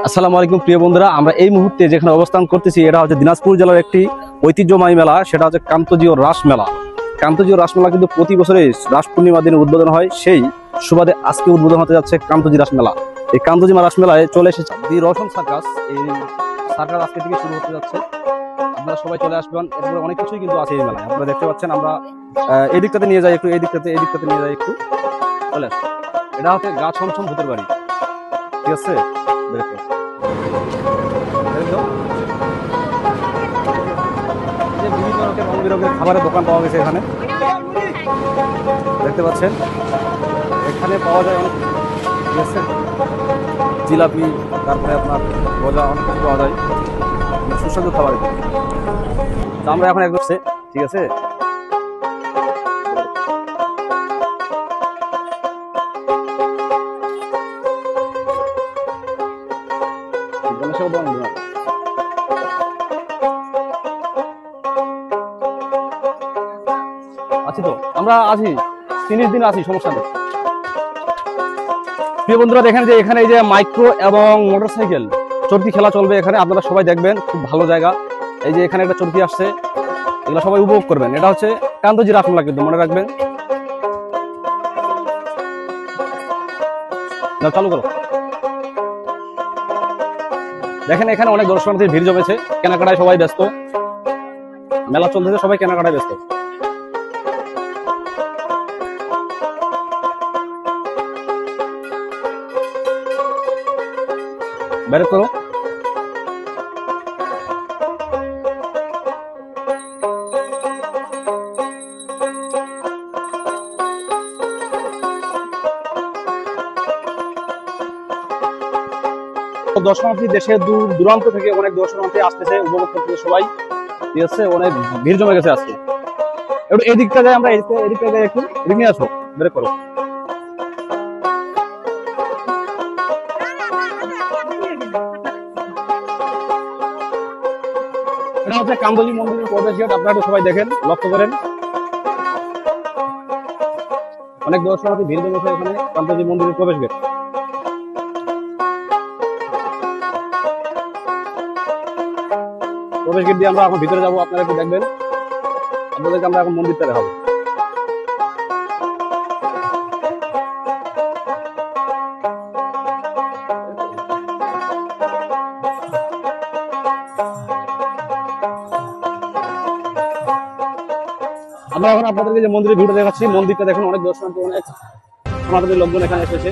আসসালামু আলাইকুম প্রিয় বন্ধুরা, আমরা এই মুহূর্তে যেখানে অবস্থান করতেছি এটা হচ্ছে দিনাজপুর জেলার একটি ঐতিহ্যময় মেলা, সেটা হচ্ছে কান্তজিও রাস মেলা। কান্তজিও রাস মেলা কিন্তু প্রতি বছরে রাস পূর্ণিমার দিনে উদ্বোধন হয়, সেই সুবাদে আজকে উদ্বোধন হতে যাচ্ছে কান্তজি রাস মেলা। এই কান্তজি রাস মেলায় চলে এসেছে দি রোশন সার্কাস। এই সার্কাস আজকে থেকে শুরু হতে যাচ্ছে, আপনারা সবাই চলে আসবেন। এরপরে অনেক কিছুই কিন্তু আছে এই মেলায়, আপনারা দেখতে পাচ্ছেন। আমরা এই দিকটাতে নিয়ে যাই একটু, এই দিকটাতে নিয়ে যাই একটু, চলে আসুন। এটা হচ্ছে গা ছমছম ভূতের বাড়ি, ঠিক আছে? দেখো বিভিন্ন রকম রং বেরঙের খাবারের দোকান পাওয়া গেছে এখানে, দেখতে পাচ্ছেন। এখানে পাওয়া যায় অনেক, ঠিক আছে, জিলাপি, তারপরে আপনার গজা, অনেক কিছু পাওয়া যায়, সুস্বাদু খাবার। আমরা এখন একদম, ঠিক আছে, আছি তো, আমরা আছি 30 দিন আছি, সমস্যা নেই। প্রিয় বন্ধুরা দেখেন যে এখানে এই যে মাইক্রো এবং মোটরসাইকেল চরকি খেলা চলবে এখানে, আপনারা সবাই দেখবেন, খুব ভালো জায়গা। এই যে এখানে একটা চরকি আসছে, এগুলো সবাই উপভোগ করবেন। এটা হচ্ছে কান্তজি রাস মেলা, কিন্তু মনে রাখবেন। চালু করো। দেখেন এখানে অনেক দর্শনার্থীর ভিড় জমেছে, কেনাকাটায় সবাই ব্যস্ত, মেলা চলতেছে, সবাই কেনাকাটায় ব্যস্ত। বের করো। দর্শনার্থী দেশের দূর দূরান্ত থেকে অনেক দর্শনার্থী আসতেছে, উপভোগ করতেছে সবাই, ঠিক আছে। অনেক ভিড় জমে গেছে আজকে। একটু এই দিকটা যাই, আমরা এদিকটা যাই, একটু এদিক নিয়ে আসো, বের করো। এটা হচ্ছে কান্তজি মন্দিরের প্রবেশ গেট, আপনারা একটু সবাই দেখেন, লক্ষ্য করেন। অনেক দর্শনার্থী ভিড় জমেছে এখানে, কান্তজি মন্দিরের প্রবেশ গেট। প্রবেশ গেট দিয়ে আমরা এখন ভিতরে যাবো, আপনারা একটু দেখবেন, আপনাদেরকে আমরা এখন মন্দিরটা দেখাবো। আমরা এখন আপনাদেরকে যে মন্দিরের ভিউটা দেখাচ্ছি, মন্দিরটা দেখুন, অনেক দর্শনার্থী, অনেক সনাতনী লোকজন এখানে এসেছে।